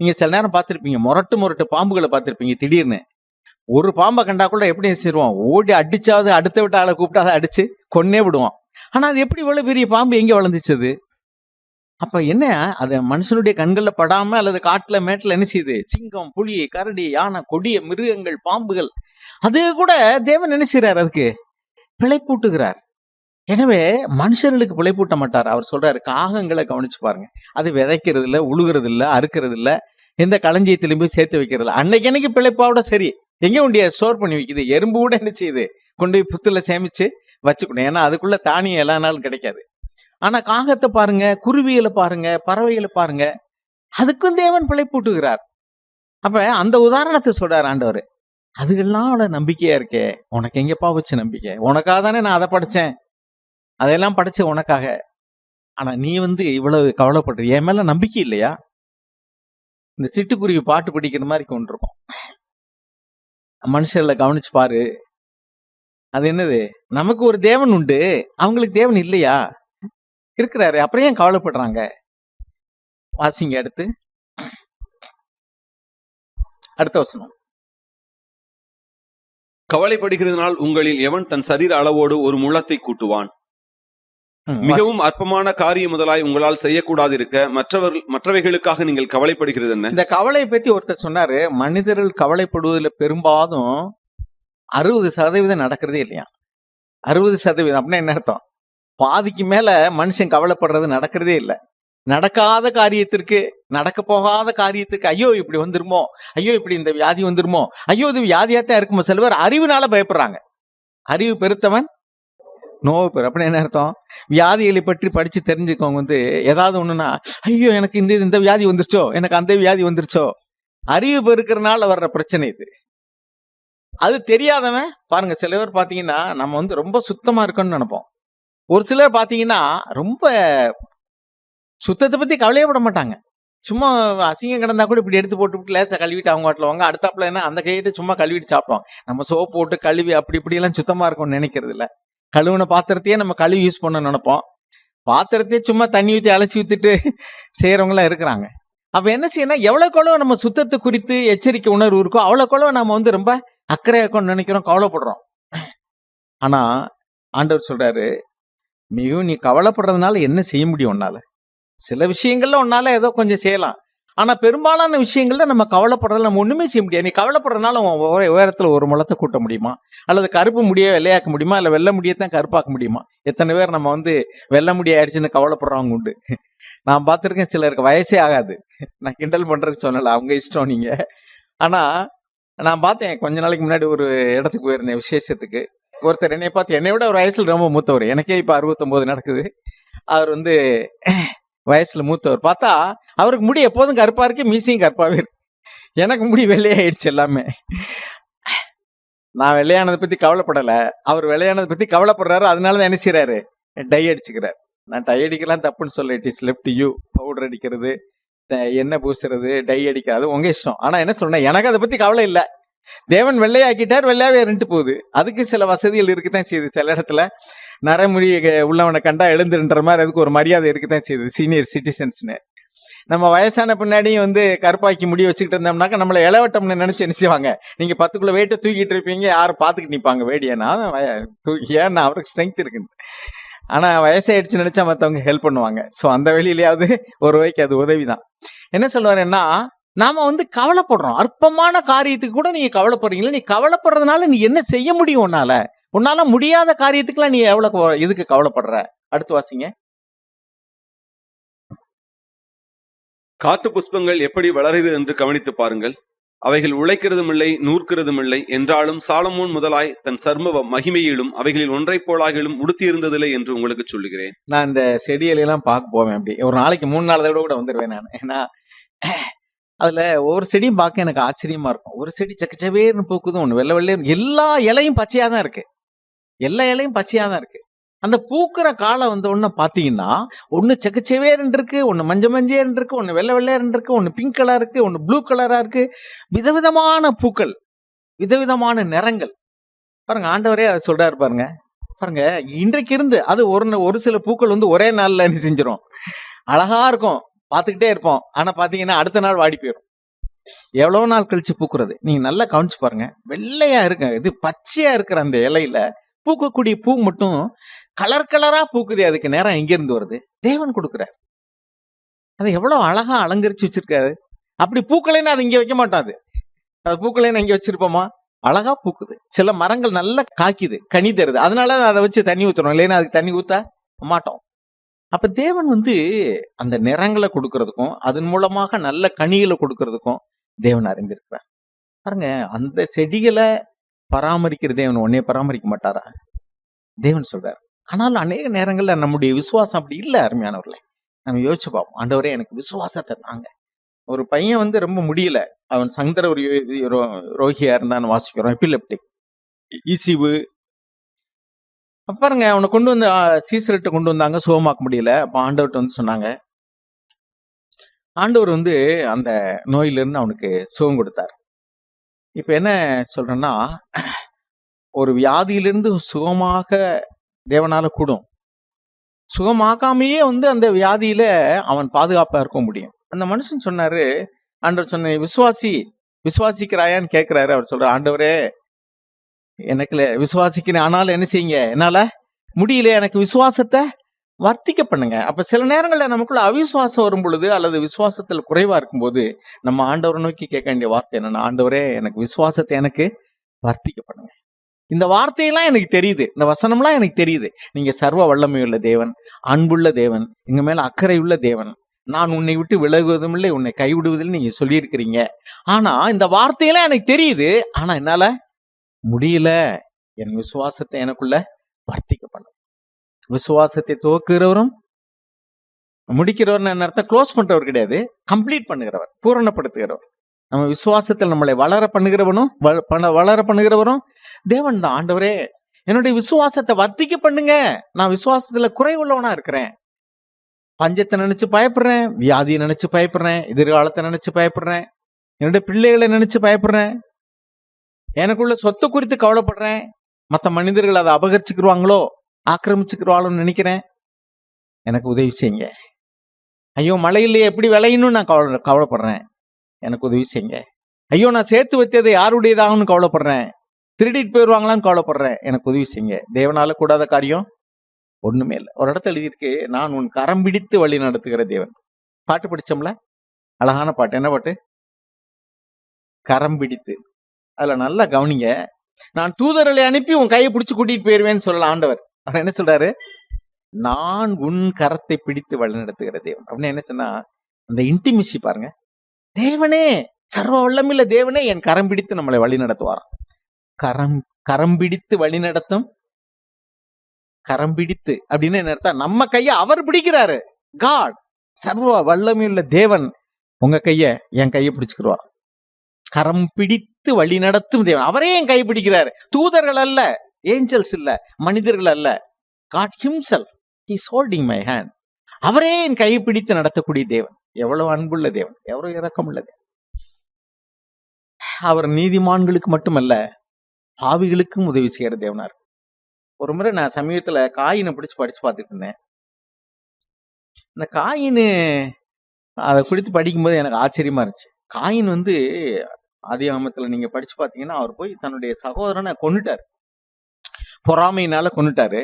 நீங்க சில நேரம் பார்த்திருப்பீங்க, முரட்டு பாம்புகளை பார்த்திருப்பீங்க. திடீர்னு ஒரு பாம்பை கண்டா கூட எப்படி செய்வோம், ஓடி அடிச்சாவது அடுத்த விட்ட ஆளை கூப்பிட்டு அதை அடிச்சு கொன்னே விடுவோம். ஆனா அது எப்படி இவ்வளவு பெரிய பாம்பு எங்க வளர்ந்துச்சது? அப்ப என்ன, அது மனுஷனுடைய கண்கள்ல படாம அல்லது காட்டுல மேட்டுல என்ன செய்யுது? சிங்கம், புலி, கரடி, யானை, கொடிய மிருகங்கள், பாம்புகள், அது கூட தேவன் என்ன செய்யறார்? அதுக்கு பிழைப்பூட்டுகிறார். எனவே மனுஷர்களுக்கு பிழைப்பூட்ட மாட்டார். அவர் சொல்றாரு, காகங்களை கவனிச்சு பாருங்க, அது விதைக்கிறது இல்ல, உழுகிறது இல்ல, அறுக்கிறது இல்ல, எந்த களஞ்சியத்திலும் போய் சேர்த்து வைக்கிறது இல்ல. அன்னைக்கு பிழைப்பாவோட சரி எங்க உண்டிய ஸ்டோர் பண்ணி வைக்குது. எறும்பு கூட என்ன செய்யுது? கொண்டு போய் புத்துல சேமிச்சு வச்சுக்கணும். ஏன்னா அதுக்குள்ள தானியம் எல்லா நாளும் கிடைக்காது. ஆனா காகத்தை பாருங்க, குருவிகளை பாருங்க, பறவைகளை பாருங்க, அதுக்கும் தேவன் பிழைப்பூட்டுகிறார். அப்ப அந்த உதாரணத்தை சொல்றாரு ஆண்டவர். அதுக்கெல்லாம் அவள நம்பிக்கையா இருக்கே, உனக்கு எங்கப்பா வச்சு நம்பிக்கை? உனக்காக தானே நான் அதை படிச்சேன், அதெல்லாம் படிச்ச உனக்காக. ஆனா நீ இவ்வளவு கவலைப்படுற, என் மேல நம்பிக்கை இல்லையா? இந்த சிட்டுக்குருவி பாட்டு படிக்கிற மாதிரி கொண்டிருக்கும். மனுஷர்களை கவனிச்சு பாரு. அது என்னது? நமக்கு ஒரு தேவன் உண்டு, அவங்களுக்கு தேவன் இல்லையா? இருக்கிறாரு, அப்புறம் ஏன் கவலைப்படுறாங்க? வாசிங்க அடுத்த வசனம். கவலைப்படுகிறதுனால் உங்களில் எவன் தன் சரீர அளவோடு ஒரு முழத்தை கூட்டுவான்? மிகவும் அற்பமான காரியம் முதலாய் உங்களால் செய்யக்கூடாது இருக்க மற்றவைகளுக்காக நீங்கள் கவலைப்படுகிறது என்ன? இந்த கவலையை பத்தி ஒருத்தர் சொன்னாரு, மனிதர்கள் கவலைப்படுவதில் பெரும்பாலும் 60% நடக்கிறதே இல்லையா? 60% அப்படின்னா என்ன அர்த்தம்? பாதிக்கு மேல மனுஷன் கவலைப்படுறது நடக்கிறதே இல்லை. நடக்காத காரியத்திற்கு, நடக்க போகாத காரியத்துக்கு, ஐயோ இப்படி வந்துருமோ, ஐயோ இப்படி இந்த வியாதி வந்துருமோ, ஐயோ இது வியாதியாத்தான் இருக்குமோ. சில பேர் அறிவுனால பயப்படுறாங்க. அறிவு பெருத்தவன் நோவு பெரு. அப்படின்னு என்ன அர்த்தம்? வியாதிகளை பற்றி படிச்சு தெரிஞ்சுக்கோங்க. ஏதாவது ஒண்ணுன்னா, ஐயோ எனக்கு இந்த வியாதி வந்துருச்சோ, எனக்கு அந்த வியாதி வந்துருச்சோ. அறிவு பெருக்கிறதுனால வர்ற பிரச்சனை இது. அது தெரியாதவன் பாருங்க, சில பேர் பாத்தீங்கன்னா நம்ம ரொம்ப சுத்தமா இருக்கணும்னு நினைப்போம். ஒரு சிலர் பாத்தீங்கன்னா ரொம்ப சுத்தத்தை பத்தி கவலையே பட மாட்டாங்க. சும்மா அசிங்கம் கிடந்தா கூட இப்படி எடுத்து போட்டு லேசா கழுவிட்டு அவங்க வாட்டில் வாங்க. அடுத்தாப்புல என்ன அந்த கையிட்டு சும்மா கழுவிட்டு சாப்பிடுவோம். நம்ம சோப்பு போட்டு கழுவி அப்படி இப்படி எல்லாம் சுத்தமா இருக்கும்னு நினைக்கிறது இல்ல. கழுவுன பாத்திரத்தையே நம்ம கழுவி யூஸ் பண்ண நினைப்போம். பாத்திரத்தையே சும்மா தண்ணி ஊற்றி அலசி ஊத்திட்டு செய்யறவங்க எல்லாம் இருக்கிறாங்க. அப்ப என்ன செய்யணும், எவ்வளவுக்கு நம்ம சுத்தத்தை குறித்து எச்சரிக்கை உணர்வு இருக்கோ அவ்வளவுக்கு நம்ம வந்து ரொம்ப அக்கறையா இருக்கும்னு நினைக்கிறோம், கவலைப்படுறோம். ஆனா ஆண்டவர் சொல்றாரு, மிகவும் நீ கவலைப்படுறதுனால என்ன செய்ய முடியும் உன்னால? சில விஷயங்கள்ல உன்னால ஏதோ கொஞ்சம் செய்யலாம். ஆனா பெரும்பாலான விஷயங்கள்ல நம்ம கவலைப்படுறதுல நம்ம ஒண்ணுமே செய்ய முடியாது. நீ கவலைப்படுறதுனால உயரத்துல ஒரு முளத்தை கூட்ட முடியுமா? அல்லது கருப்பு முடிய வெள்ளையாக்க முடியுமா? இல்ல வெள்ளை முடியத்தான் கருப்பாக்க முடியுமா? எத்தனை பேர் நம்ம வந்து வெள்ளை முடி ஆயிடுச்சுன்னு கவலைப்படுறவங்க உண்டு. நான் பார்த்திருக்கேன், சிலருக்கு வயசே ஆகாது. நான் கிண்டல் பண்றதுக்கு சொன்னல, அவங்க இஷ்டம் நீங்க. ஆனா நான் பார்த்தேன், கொஞ்ச நாளைக்கு முன்னாடி ஒரு இடத்துக்கு போயிருந்தேன் விசேஷத்துக்கு. ஒருத்தர் என்னை பார்த்து, என்னை விட ஒரு வயசுல ரொம்ப மூத்தவர், எனக்கே இப்ப 69 நடக்குது. அவர் வந்து வயசுல மூத்தவர். பார்த்தா அவருக்கு முடி எப்போதும் கருப்பா இருக்கு, மீசையும் கருப்பாவே இருக்கு. எனக்கு முடி வெள்ளையாயிடுச்சு எல்லாமே. நான் வெள்ளையானதை பத்தி கவலைப்படல, அவர் வெள்ளையானதை பத்தி கவலைப்படுறாரு. அதனாலதான் என்ன செய்யறாரு, டை அடிச்சுக்கிறார். நான் டை அடிக்கலாம் தப்புன்னு சொல்ல, it is left you. Powder அடிக்கிறது, எண்ணெய் பூசுறது, டை அடிக்காது உங்க இஷ்டம். ஆனா என்ன சொன்னேன், எனக்கு அதை பத்தி கவலை இல்லை. தேவன் வெள்ளையாக்கிட்டார், வெள்ளையாவே இருந்துட்டு போகுது. அதுக்கு சில வசதிகள் இருக்குதான் செய்யுது. சில இடத்துல நரைமுடி உள்ளவனை கண்டா எழுந்துன்ற மாதிரி அதுக்கு ஒரு மரியாதை இருக்குதான் செய்யுது, சீனியர் சிட்டிசன்ஸ்னு. நம்ம வயசான பின்னாடியும் வந்து கருப்பாக்கி முடி வச்சுக்கிட்டு இருந்தோம்னாக்கா நம்மளை இளவட்டம்னு நினைச்சு என்ன செய்வாங்க, நீங்க 10 கிலோ வெயிட்டை தூக்கிட்டு இருப்பீங்க, யாரும் பார்த்துக்கிட்டு நிற்பாங்க வேடியனா ஏன்னா அவருக்கு ஸ்ட்ரென்த் இருக்கு. ஆனா வயசாயிடுச்சு நினைச்சா மற்றவங்க ஹெல்ப் பண்ணுவாங்க. ஸோ அந்த வெளியிலேயாவது ஒரு வகைக்கு அது உதவிதான். என்ன சொல்லுவாருன்னா, நாம வந்து கவலைப்படுறோம். அற்பமான காரியத்துக்கு கூட நீங்க கவலைப்படுறீங்களா? நீ கவலைப்படுறதுனால நீ என்ன செய்ய முடியும்? உன்னால முடியாத காரியத்துக்குலாம் நீ எவ்வளவு இதுக்கு கவலைப்படுற? அடுத்து வாசிங்க. காட்டு புஷ்பங்கள் எப்படி வளருகிறது என்று கவனித்து பாருங்கள். அவைகள் உழைக்கிறதும் இல்லை, நூற்கிறதும் இல்லை. என்றாலும் சாலமோன் முதலாய் தன் சர்ம மகிமையிலும் அவைகளில் ஒன்றை போலாகிலும் உடுத்தி இருந்ததில்லை என்று உங்களுக்கு சொல்லுகிறேன். நான் இந்த செடியெல்லாம் பார்க்க போவேன். அப்படி ஒரு நாளைக்கு 3-4 தடவை கூட வந்துடுவேன் நான். ஏன்னா அதுல ஒவ்வொரு செடியும் பார்க்க எனக்கு ஆச்சரியமா இருக்கும். ஒரு செடி சக்கச்சவேர்னு பூக்குது, ஒண்ணு வெள்ளை வெள்ளையர், எல்லா இலையும் பச்சையா தான் இருக்கு. எல்லா இலையும் பச்சையா தான் இருக்கு. அந்த பூக்கிற காலம் வந்த உடனே பாத்தீங்கன்னா, ஒண்ணு செக்கச்சவேர்ன்னு இருக்கு, ஒண்ணு மஞ்சேன்னு இருக்கு, ஒண்ணு வெள்ளை வெள்ளையர்ன்னு இருக்கு, ஒண்ணு பிங்க் கலர் இருக்கு, ஒண்ணு ப்ளூ கலரா இருக்கு. விதவிதமான பூக்கள், விதவிதமான நிறங்கள். பாருங்க, ஆண்டவரே அதை சொல்றாரு பாருங்க. பாருங்க, இன்றைக்கு இருந்து அது ஒரு சில பூக்கள் வந்து ஒரே நாள்ல என்ன செஞ்சிடும், அழகா இருக்கும், பார்த்துக்கிட்டே இருப்போம். ஆனா பாத்தீங்கன்னா அடுத்த நாள் வாடி போயிடும். எவ்வளவு நாள் கழிச்சு பூக்குறது நீங்க நல்லா கவனிச்சு பாருங்க. வெள்ளையா இருக்கு, இது பச்சையா இருக்கிற அந்த இலையில பூக்கக்கூடிய பூ மட்டும் கலர் கலரா பூக்குது. அதுக்கு நேரம் எங்க இருந்து வருது? தேவன் கொடுக்குறாரு. அதை எவ்வளவு அழகா அலங்கரிச்சு வச்சிருக்காரு. அப்படி பூக்களைன்னு அது இங்க வைக்க மாட்டாது. அது பூக்களைன்னு இங்க வச்சிருப்போமா? அழகா பூக்குது. சில மரங்கள் நல்லா காய்க்குது, கனி தருது. அதனால அதை வச்சு தண்ணி ஊத்துறோம், இல்லைன்னா அதுக்கு தண்ணி ஊத்த மாட்டோம். அப்ப தேவன் வந்து அந்த நிறங்களை கொடுக்கறதுக்கும் அதன் மூலமாக நல்ல கனிகளை கொடுக்கறதுக்கும் தேவன் அறிந்திருக்கிறார். பாருங்க, அந்த செடிகளை பராமரிக்கிற தேவன் உன்னைய பராமரிக்க மாட்டாரா? தேவன் சொல்றாரு. ஆனாலும் அநேக நேரங்கள்ல நம்முடைய விசுவாசம் அப்படி இல்லை. அருமையானவர்களே, நம்ம யோசிச்சு பார்ப்போம், ஆண்டவரே எனக்கு விசுவாசத்தை தாங்க. ஒரு பையன் வந்து ரொம்ப முடியல, அவன் சங்கர ஒரு ரோகியா இருந்தான்னு வாசிக்கிறோம், எபிலெப்டிக், இசிவு. பாருங்க, அவனை கொண்டு வந்து சீசர்கிட்ட கொண்டு வந்தாங்க, சுகமாக்க முடியல. அப்ப ஆண்டவர்கிட்ட வந்து சொன்னாங்க. ஆண்டவர் வந்து அந்த நோயிலிருந்து அவனுக்கு சுகம் கொடுத்தார். இப்ப என்ன சொல்றேன்னா, ஒரு வியாதியிலிருந்து சுகமாக தேவனால கூடும். சுகமாக்காமையே வந்து அந்த வியாதியில அவன் பாதுகாப்பா இருக்க முடியும். அந்த மனுஷன் சொன்னாரு, ஆண்டவர் சொன்ன, விசுவாசிக்கிறாயான்னு கேட்கிறாரு. அவர் சொல்ற, ஆண்டவரே எனக்கு விசுவாசிக்கிறேன், ஆனாலும் என்ன செய்யுங்க, என்னால முடியல, எனக்கு விசுவாசத்தை வர்த்திக்க பண்ணுங்க. அப்ப சில நேரங்கள்ல நமக்குள்ள அவிசுவாசம் வரும் பொழுது அல்லது விசுவாசத்துல குறைவா இருக்கும்போது நம்ம ஆண்டவரை நோக்கி கேட்க வேண்டிய வார்த்தை என்னன்னா, ஆண்டவரே எனக்கு விசுவாசத்தை எனக்கு வர்த்திக்க பண்ணுங்க. இந்த வார்த்தையெல்லாம் எனக்கு தெரியுது, இந்த வசனம்லாம் எனக்கு தெரியுது. நீங்க சர்வ வல்லமையுள்ள தேவன், அன்புள்ள தேவன், எங்க மேல அக்கறை உள்ள தேவன், நான் உன்னை விட்டு விலகுவதும் இல்லை, உன்னை கைவிடுவதில் நீங்க சொல்லியிருக்கிறீங்க. ஆனா இந்த வார்த்தையெல்லாம் எனக்கு தெரியுது, ஆனா என்னால முடியல. என் விசுவாசத்தை எனக்குள்ள வர்த்திக்க பண்ணும். விசுவாசத்தை துவக்குகிறவரும் முடிக்கிறவர் அர்த்தம் க்ளோஸ் பண்றவர் கிடையாது, கம்ப்ளீட் பண்ணுகிறவர், பூரணப்படுத்துகிறவர். நம்ம விசுவாசத்தில் நம்மளை வளர பண்ணுகிறவரும் தேவன் தான். ஆண்டவரே என்னுடைய விசுவாசத்தை வர்த்திக்க பண்ணுங்க, நான் விசுவாசத்துல குறைவுள்ளவனா இருக்கிறேன். பஞ்சத்தை நினைச்சு பயப்படுறேன், வியாதியை நினைச்சு பயப்படுறேன், எதிர்காலத்தை நினைச்சு பயப்படுறேன், என்னுடைய பிள்ளைகளை நினைச்சு பயப்படுறேன், எனக்குள்ள சொத்து குறித்து கவலைப்படுறேன், மற்ற மனிதர்கள் அதை அபகரிச்சுக்கிருவாங்களோ ஆக்கிரமிச்சுக்கிருவாங்களோன்னு நினைக்கிறேன். எனக்கு உதவி செய்யுங்க. ஐயோ மழையிலேயே எப்படி விளையணும்னு நான் கவலைப்படுறேன். எனக்கு உதவி செய்யுங்க. ஐயோ நான் சேர்த்து வைத்தது யாருடையதாகனு கவலைப்படுறேன், திருடிட்டு போயிடுவாங்களான்னு கவலைப்படுறேன். எனக்கு உதவி செய்யுங்க. தேவனால கூடாத காரியம் ஒண்ணுமே இல்லை. ஒரு இடத்துல எழுதியிருக்கு, நான் உன் கரம் பிடித்து வழி நடத்துகிற தேவன். பாட்டு படிச்சோம்ல, அழகான பாட்டு. என்ன பாட்டு? கரம் பிடித்து. அதுல நல்லா கவனிங்க. நான் தூதர்களை அனுப்பி உன் கையை பிடிச்சு கூட்டிட்டு போயிருவேன்னு சொல்லலாம் ஆண்டவர். அவர் என்ன சொல்றாரு? நான் உன் கரத்தை பிடித்து வழி நடத்துகிற தேவன் அப்படின்னு என்ன சொன்னா, அந்த இன்டிமிசி பாருங்க. தேவனே, சர்வ வல்லமையுள்ள தேவனே என் கரம் பிடித்து நம்மளை வழி நடத்துவாராம். கரம் பிடித்து வழி நடத்தும். கரம் பிடித்து அப்படின்னு என்ன அர்த்தம்? நம்ம கையை அவர் பிடிக்கிறாரு. காட், சர்வ வல்லமையுள்ள தேவன் உங்க கைய என் கையை பிடிச்சுக்கிடுவார். கரம் பிடித்து வழி நடத்தும் தேவன், அவரே என் கை பிடிக்கிறாரு. தூதர்கள் அல்ல, ஏஞ்சல்ஸ் இல்ல, மனிதர்கள் அல்ல, God himself is holding my hand. அவரே என் கையை பிடித்து நடத்தக்கூடிய தேவன். எவ்வளவு அன்புள்ள தேவன், எவ்வளவு இரக்கமுள்ள தேவன். அவர் நீதிமான்களுக்கு மட்டுமல்ல, பாவிகளுக்கும் உதவி செய்யற தேவனா இருக்கு. ஒரு முறை நான் சமீபத்துல காயினை படிச்சு பார்த்துட்டு இருந்தேன். இந்த காயின்னு அதை குறித்து படிக்கும்போது எனக்கு ஆச்சரியமா இருந்துச்சு. காயின் ஆதியாகமத்துல நீங்க படிச்சு பார்த்தீங்கன்னா, அவர் போய் தன்னுடைய சகோதரனை கொன்னுட்டாரு. பொறாமையினால கொன்னுட்டாரு.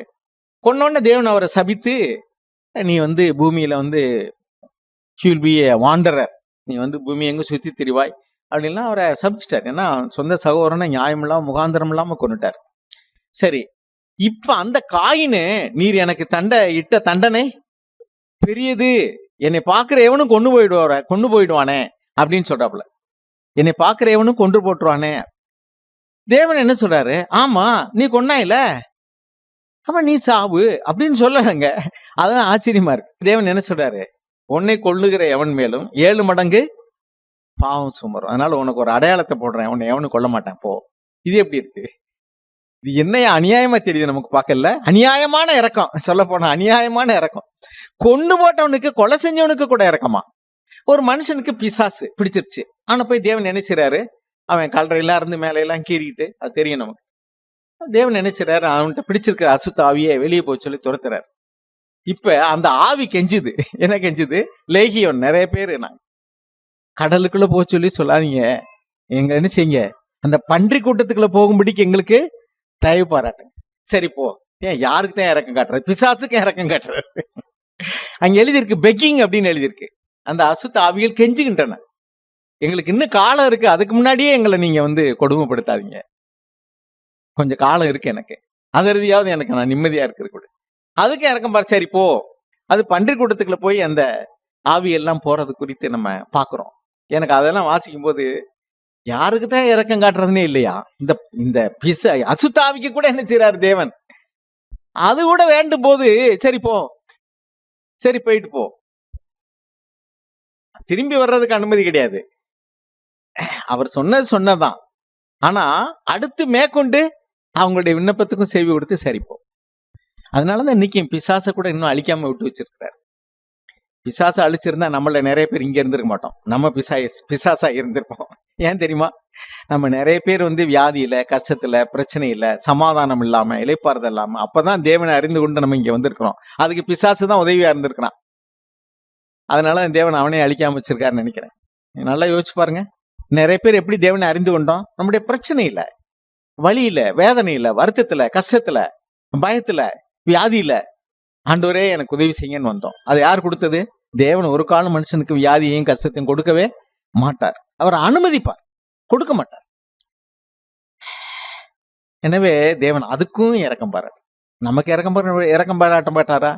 கொன்னோடனே தேவன் அவரை சபித்து, நீ பூமியில ஹில் பி ஏ வாண்டரர், நீ பூமி எங்க சுத்தி திரிவாய் அப்படின்லாம் அவரை சபிச்சிட்டார். ஏன்னா சொந்த சகோதரனை நியாயம் இல்லாம முகாந்திரம் இல்லாம கொன்னுட்டார். சரி, இப்ப அந்த காயினு, நீர் எனக்கு இட்ட தண்டனை பெரியது, என்னை பார்க்கிற எவனும் கொண்டு போயிடுவானே அப்படின்னு சொல்றாப்புல. என்னை பார்க்கிற எவனும் கொண்டு போட்டுருவானே. தேவன் என்ன சொல்றாரு? ஆமா, நீ கொன்னாயில, அப்ப நீ சாவு அப்படின்னு சொல்லலங்க. அதான் ஆச்சரியமா இருக்கு. தேவன் என்ன சொல்றாரு? உன்னை கொள்ளுகிற எவன் மேலும் 7 மடங்கு பாவம் சுமரும். அதனால உனக்கு ஒரு அடையாளத்தை போடுறேன், உன்னை எவனும் கொல்ல மாட்டான் போ. இது எப்படி இருக்கு? இது என்னையா அநியாயமா தெரியுது நமக்கு பார்க்கல. அநியாயமான இறக்கம், சொல்ல போனா அநியாயமான இறக்கம். கொண்டு போட்டவனுக்கு, கொலை செஞ்சவனுக்கு கூட இறக்கமா? ஒரு மனுஷனுக்கு பிசாசு பிடிச்சிருச்சு, ஆனா போய் தேவன் என்ன செய்றாரு? அவன் கல்லறையெல்லாம் இருந்து மேலையெல்லாம் கீறிட்டு, அது தெரியும் நமக்கு. தேவன் என்ன செய்றாரு? அவன்கிட்ட பிடிச்சிருக்கிற அசுத்த ஆவியை வெளியே போய் சொல்லி துரத்துறாரு. இப்ப அந்த ஆவி கெஞ்சுது. என்ன கெஞ்சுது? லேகியோன், நிறைய பேரு நான் கடலுக்குள்ள போக சொல்லி சொல்லாதீங்க, எங்க என்ன செய்யுங்க, அந்த பன்றி கூட்டத்துக்குள்ள போகும்படிக்கு எங்களுக்கு தயவு பாராட்டுங்க. சரி போ. ஏன் யாருக்கு தான் இறக்கம் காட்டுறது? பிசாசுக்கு இறக்கம் காட்டுறது. அங்க எழுதியிருக்கு பெக்கிங் அப்படின்னு எழுதியிருக்கு. அந்த அசுத்த ஆவிகள் கெஞ்சுகின்றன, எங்களுக்கு இன்னும் காலம் இருக்கு, அதுக்கு முன்னாடியே எங்களை நீங்க கொடுமைப்படுத்தாதீங்க, கொஞ்சம் காலம் இருக்கு, எனக்கு அதற்காவது எனக்கு நான் நிம்மதியா இருக்கிற கூட. அதுக்கு இறக்கம் பாரு. சரி போ. அது பன்றி கூட்டத்துக்குள்ள போய் அந்த ஆவியெல்லாம் போறது குறித்து நம்ம பாக்குறோம். எனக்கு அதெல்லாம் வாசிக்கும் போது, யாருக்கு தான் இறக்கம் காட்டுறதுனே இல்லையா? இந்த அசுத்த ஆவிக்கு கூட என்ன செய்யறாரு தேவன்? அது கூட வேண்டும் போது, சரி போ, சரி போயிட்டு போ, திரும்பி வர்றதுக்கு அனுமதி கிடையாது. அவர் சொன்னதுதான். ஆனா அடுத்து மேற்கொண்டு அவங்களுடைய விண்ணப்பத்துக்கும் செவி கொடுத்து சரிப்போ. அதனாலதான் இன்னைக்கு பிசாசை கூட இன்னும் அழிக்காம விட்டு வச்சிருக்கிறார். பிசாசை அழிச்சிருந்தா நம்மள நிறைய பேர் இங்க இருந்திருக்க மாட்டோம், நம்ம பிசாசா இருந்திருப்போம். ஏன் தெரியுமா? நம்ம நிறைய பேர் வியாதியில, கஷ்டத்துல, பிரச்சனையில, சமாதானம் இல்லாம, இளைப்பாறுதல் இல்லாம, அப்பதான் தேவனை அறிந்து கொண்டு நம்ம இங்க வந்திருக்கிறோம். அதுக்கு பிசாசு தான் உதவியா இருந்திருக்கிறான். அதனால தேவன் அவனே அழிக்காம வச்சிருக்காருன்னு நினைக்கிறேன். நல்லா யோசிச்சு பாருங்க. நிறைய பேர் எப்படி தேவனை அறிந்து கொண்டோம்? நம்முடைய பிரச்சனையில, வலியில, வேதனையில, வருத்தத்துல, கஷ்டத்துல, பயத்துல, வியாதியில, ஆண்டவரே எனக்கு உதவி செய்யுங்கன்னு வந்தோம். அது யார் கொடுத்தது? தேவன் ஒரு காலம் மனுஷனுக்கு வியாதியையும் கஷ்டத்தையும் கொடுக்கவே மாட்டார். அவர் அனுமதிப்பார், கொடுக்க மாட்டார். எனவே தேவன் அதுக்கும் இறக்கம் பாரு. நமக்கு இறக்கம் பாராட்ட மாட்டாரா?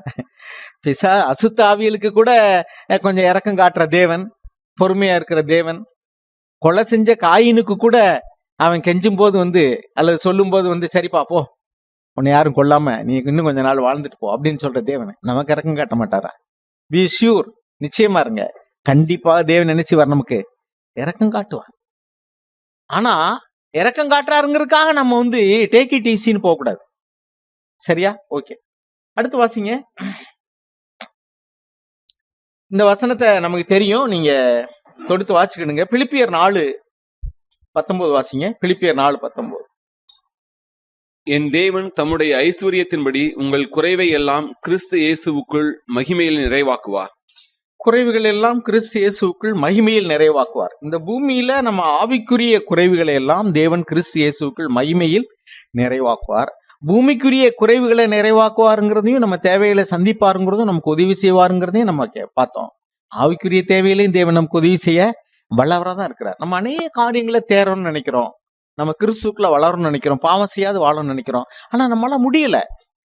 அசுத்த ஆவியலுக்கு கூட கொஞ்சம் இறக்கம் காட்டுற தேவன், பொறுமையா இருக்கிற தேவன். கொலை செஞ்ச காயினுக்கு கூட அவன் கெஞ்சும் போது அல்லது சொல்லும் போது சரிப்பா போ, உன்னை யாரும் கொல்லாம நீ இன்னும் கொஞ்ச நாள் வாழ்ந்துட்டு போ அப்படின்னு சொல்ற தேவன் நமக்கு இறக்கம் காட்ட மாட்டாரா? பி ஷூர், நிச்சயமா இருங்க, கண்டிப்பா தேவன் நினைச்சு வர நமக்கு இறக்கம் காட்டுவார். ஆனா இறக்கம் காட்டுறாருங்கிறதுக்காக நம்ம டேக் இட் ஈஸின்னு போக கூடாது. சரியா? ஓகே, அடுத்து வாசிங்க. இந்த வசனத்தை நமக்கு தெரியும், நீங்க தொடுத்து வாசிக்கணுங்க. பிலிப்பியர் 4:19 வாசிங்க. பிலிப்பியர் 4:19. என் தேவன் தம்முடைய ஐஸ்வர்யத்தின்படி உங்கள் குறைவை எல்லாம் கிறிஸ்து இயேசுவுக்குள் மகிமையில் நிறைவாக்குவார். குறைவுகள் எல்லாம் கிறிஸ்து இயேசுவுக்குள் மகிமையில் நிறைவாக்குவார். இந்த பூமியில நம்ம ஆவிக்குரிய குறைவுகளை எல்லாம் தேவன் கிறிஸ்து இயேசுவுக்குள் மகிமையில் நிறைவாக்குவார். பூமிக்குரிய குறைவுகளை நிறைவாக்குவாருங்கிறதையும், நம்ம தேவைகளை சந்திப்பாருங்கிறதும், நமக்கு உதவி செய்வாருங்கிறதையும் நம்ம பார்த்தோம். ஆவிக்குரிய தேவைகளையும் தேவன் நமக்கு உதவி செய்ய வல்லவராக தான் இருக்கிறார். நம்ம அநேக காரியங்களை தேரணும்னு நினைக்கிறோம், நம்ம கிறிஸ்துக்குள்ள வளரணும்னு நினைக்கிறோம், பாவம் செய்யாது வாழணும்னு நினைக்கிறோம். ஆனா நம்மளால முடியல.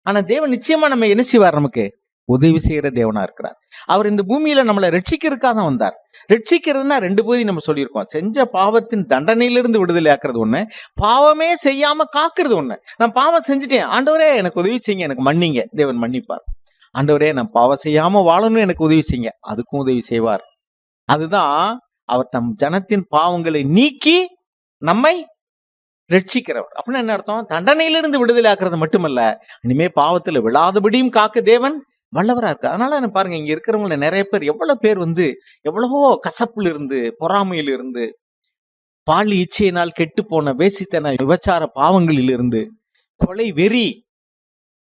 ஆனா தேவன் நிச்சயமா நம்ம என்ன செய்வார்? நமக்கு உதவி செய்யற தேவனா இருக்கிறார். அவர் இந்த பூமியில நம்மளை ரட்சிக்கிறதுக்காக தான் வந்தார். ரட்சிக்கிறதுனா 2 பகுதி நம்ம சொல்லியிருக்கோம். செஞ்ச பாவத்தின் தண்டனையிலிருந்து விடுதலை ஆக்குறது ஒண்ணு, பாவமே செய்யாம காக்குறது ஒண்ணு. நான் பாவம் செஞ்சுட்டேன், ஆண்டவரே எனக்கு உதவி செய்யுங்க, எனக்கு மன்னிங்க, தேவன் மன்னிப்பார். ஆண்டவரே நான் பாவம் செய்யாம வாழணும், எனக்கு உதவி செய்யுங்க, அதுக்கும் உதவி செய்வார். அதுதான் அவர் தம் ஜனத்தின் பாவங்களை நீக்கி நம்மை ரட்சிக்கிறவர். அப்படின்னா என்ன அர்த்தம்? தண்டனையிலிருந்து விடுதலை ஆக்குறது மட்டுமல்ல, இனிமே பாவத்துல விழாதபடியும் காக்க தேவன் வல்லவரா இருக்கு. அதனால பாருங்க, இங்க இருக்கிறவங்கள நிறைய பேர், எவ்வளவு பேர் எவ்வளவோ கசப்புல இருந்து, பொறாமையில இருந்து, பால் இச்சையினால் கெட்டு போன வேசித்தன விபச்சார பாவங்களில் இருந்து, கொலை வெறி,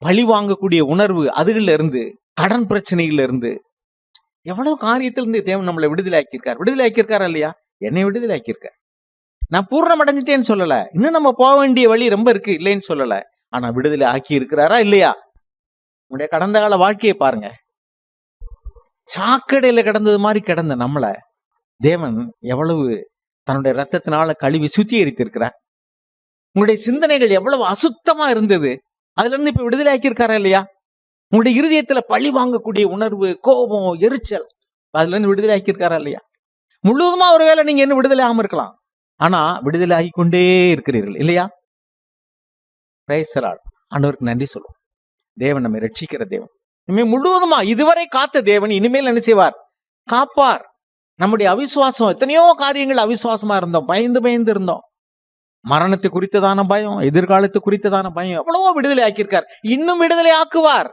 பழி வாங்கக்கூடிய உணர்வு அதுகள்ல இருந்து, கடன் பிரச்சனைகள்ல இருந்து, எவ்வளவு காரியத்திலிருந்து தேவன் நம்மளை விடுதலை ஆக்கியிருக்கார். விடுதலை ஆக்கியிருக்காரா இல்லையா? என்னை விடுதலை ஆக்கியிருக்கார். நான் பூர்ணம் அடைஞ்சிட்டேன்னு சொல்லல, இன்னும் நம்ம போக வேண்டிய வழி ரொம்ப இருக்கு, இல்லைன்னு சொல்லல. ஆனா விடுதலை ஆக்கி இருக்கிறாரா இல்லையா? உங்களுடைய கடந்த கால வாழ்க்கையை பாருங்க. சாக்கடையில கிடந்தது மாதிரி கிடந்த நம்மள தேவன் எவ்வளவு தன்னுடைய ரத்தத்தினால கழுவி சுத்திகரித்திருக்கிறார். உங்களுடைய சிந்தனைகள் எவ்வளவு அசுத்தமா இருந்தது, அதுல இருந்து இப்ப விடுதலை ஆக்கியிருக்காரா இல்லையா? உங்களுடைய இருதயத்துல பழி வாங்கக்கூடிய உணர்வு, கோபம், எரிச்சல், அதுல இருந்து விடுதலை ஆக்கியிருக்காரா இல்லையா? முழுவதுமா ஒருவேளை நீங்க என்ன விடுதலை ஆகாம இருக்கலாம், ஆனா விடுதலை ஆகிக்கொண்டே இருக்கிறீர்கள் இல்லையா? Praise the Lord. ஆண்டவருக்கு நன்றி சொல்லுவோம். தேவன் நம்மை ரட்சிக்கிற தேவன், இனிமே முழுவதுமா இதுவரை காத்த தேவன் இனிமேல் என்ன செய்வார்? காப்பார். நம்முடைய அவிசுவாசம், எத்தனையோ காரியங்கள் அவிசுவாசமா இருந்தோம், பயந்து இருந்தோம். மரணத்தை குறித்ததான பயம், எதிர்காலத்தை குறித்ததான பயம், எவ்வளவோ விடுதலை ஆக்கியிருக்கார், இன்னும் விடுதலை ஆக்குவார்.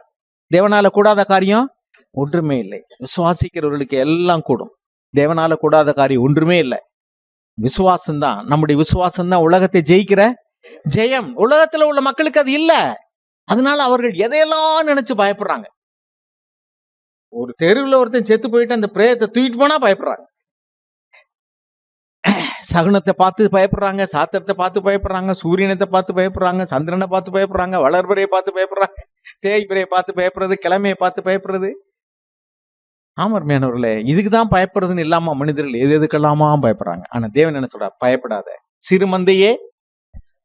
தேவனால கூடாத காரியம் ஒன்றுமே இல்லை. விசுவாசிக்கிறவர்களுக்கு எல்லாம் கூடும். தேவனால கூடாத காரியம் ஒன்றுமே இல்லை. விசுவாசம்தான், நம்முடைய விசுவாசம்தான் உலகத்தை ஜெயிக்கிற ஜெயம். உலகத்துல உள்ள மக்களுக்கு அது இல்ல. அதனால அவர்கள் எதையெல்லாம் நினைச்சு பயப்படுறாங்க. ஒரு தெருவில் ஒருத்தன் செத்து போயிட்டு அந்த பிரேதத்தை தூக்கிட்டு போனா பயப்படுறாங்க. சகுனத்தை பார்த்து பயப்படுறாங்க, சாத்திரத்தை பார்த்து பயப்படுறாங்க, சூரியனத்தை பார்த்து பயப்படுறாங்க, சந்திரனை பார்த்து பயப்படுறாங்க, வளர்பிறையை பார்த்து பயப்படுறாங்க, தேய்பிறையை பார்த்து பயப்படுறது, கிழமையை பார்த்து பயப்படுறது. ஆமர்மையானவர்களே, இதுக்குதான் பயப்படுறதுன்னு இல்லாம மனிதர்கள் எதுக்கெல்லாமா பயப்படுறாங்க. ஆனா தேவன் என்ன சொல்றார்? பயப்படாத சிறுமந்தையே,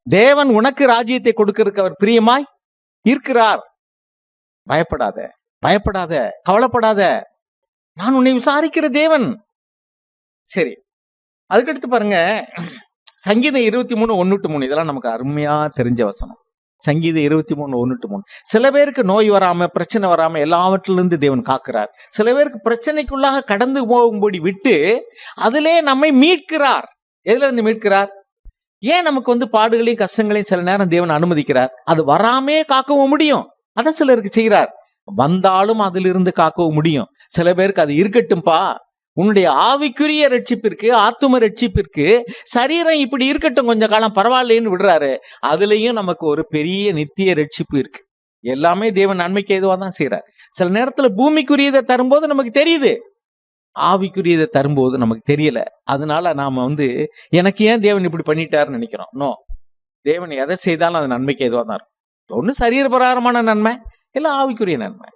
தேவன் உனக்கு ராஜ்யத்தை கொடுக்கிறதுக்கு அவர் பிரியமாய் இருக்கிறார். பயப்படாத, பயப்படாத, கவலைப்படாத, நான் உன்னை விசாரிக்கிற தேவன். சரி, அதுக்கடுத்து பாருங்க, சங்கீதம் 23:1-3. இதெல்லாம் நமக்கு அருமையா தெரிஞ்ச வசனம். சங்கீதம் 23:1-3. சில பேருக்கு நோய் வராம, பிரச்சனை வராம எல்லாவற்றிலிருந்து தேவன் காக்கிறார். சில பேருக்கு பிரச்சனைக்குள்ளாக கடந்து போகும்படி விட்டு அதிலே நம்மை மீட்கிறார். எதுல இருந்து மீட்கிறார்? ஏன் நமக்கு பாடுகளையும் கஷ்டங்களையும் சில நேரம் தேவன் அனுமதிக்கிறார்? அது வராமே காக்கவும் முடியும், அதான் சிலருக்கு செய்கிறார். வந்தாலும் அதிலிருந்து காக்கவும் முடியும். சில பேருக்கு அது இருக்கட்டும்பா, உன்னுடைய ஆவிக்குரிய ரட்சிப்பிற்கு, ஆத்தும ரட்சிப்பிற்கு, சரீரம் இப்படி இருக்கட்டும் கொஞ்ச காலம் பரவாயில்லைன்னு விடுறாரு. அதுலயும் நமக்கு ஒரு பெரிய நித்திய ரட்சிப்பு இருக்கு. எல்லாமே தேவன் நன்மைக்கு ஏதுவா தான் செய்யறார். சில நேரத்துல பூமிக்குரியதை தரும்போது நமக்கு தெரியுது, ஆவிக்குரியதை தரும்போது நமக்கு தெரியல. அதனால நாம எனக்கு ஏன் தேவன் இப்படி பண்ணிட்டாருன்னு நினைக்கிறோம். நோ, தேவன் எதை செய்தாலும் அது நன்மைக்கு ஏதுவா தான் இருக்கும். ஒண்ணு சரீர பிரகாரமான நன்மை, இல்ல ஆவிக்குரிய நன்மை.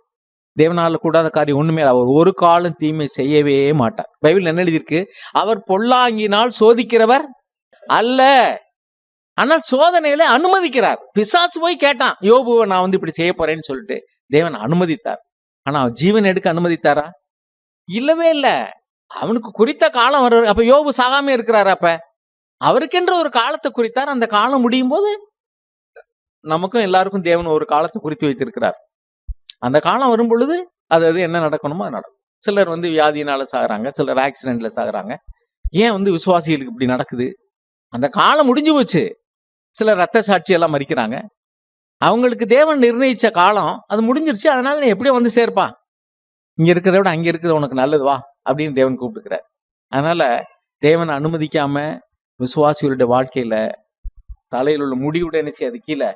தேவனால கூடாத காரியம் ஒண்ணுமே. அவர் ஒரு காலம் தீமை செய்யவே மாட்டார். பைபிள் என்ன எழுதியிருக்கு? அவர் பொல்லாங்கினால் சோதிக்கிறவர் அல்ல, ஆனால் சோதனைகளை அனுமதிக்கிறார். பிசாசு போய் கேட்டான், யோபுவை நான் இப்படி செய்ய போறேன்னு சொல்லிட்டு தேவன் அனுமதித்தார். ஆனா ஜீவன் எடுக்க அனுமதித்தாரா? இல்லவே இல்ல. அவனுக்கு குறித்த காலம் வர, அப்ப யோபு சாகாம இருக்கிறாரு. அப்ப அவருக்கென்ற ஒரு காலத்தை குறித்தார். அந்த காலம் முடியும் போது நமக்கும் எல்லாருக்கும் தேவன் ஒரு காலத்தை குறித்து வைத்திருக்கிறார். அந்த காலம் வரும் பொழுது அது என்ன நடக்கணுமோ அது நடக்கும். சிலர் வியாதியினால சாகுறாங்க, சிலர் ஆக்சிடென்ட்ல சாகுறாங்க. ஏன் விசுவாசிகளுக்கு இப்படி நடக்குது? அந்த காலம் முடிஞ்சு போச்சு. சிலர் ரத்த சாட்சி எல்லாம் மறிக்கிறாங்க. அவங்களுக்கு தேவன் நிர்ணயிச்ச காலம் அது முடிஞ்சிருச்சு. அதனால நீ எப்படியோ சேர்ப்பா. இங்க இருக்கிறத விட அங்க இருக்கிறது உனக்கு நல்லது வா அப்படின்னு தேவன் கூப்பிட்டுக்கிறார். அதனால தேவனை அனுமதிக்காம விசுவாசிகளுடைய வாழ்க்கையில தலையில் உள்ள முடிவுடைய என்ன செய்யாது, கீழே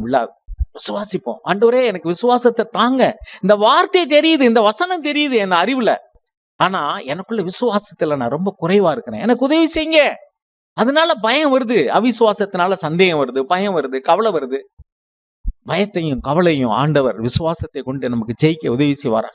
விழாது. விசுவாசிப்போம். ஆண்டவரே எனக்கு விசுவாசத்தை தாங்க. இந்த வார்த்தை தெரியுது, இந்த வசனம் தெரியுது என் அறிவுல, ஆனா எனக்குள்ள விசுவாசத்துல நான் ரொம்ப குறைவா இருக்கிறேன், எனக்கு உதவி செய்யுங்க. அதனால பயம் வருது, அவிசுவாசத்தினால சந்தேகம் வருது, பயம் வருது, கவலை வருது. பயத்தையும் கவலையும் ஆண்டவர் விசுவாசத்தை கொண்டு நமக்கு ஜெயிக்க உதவி செய்வாரா.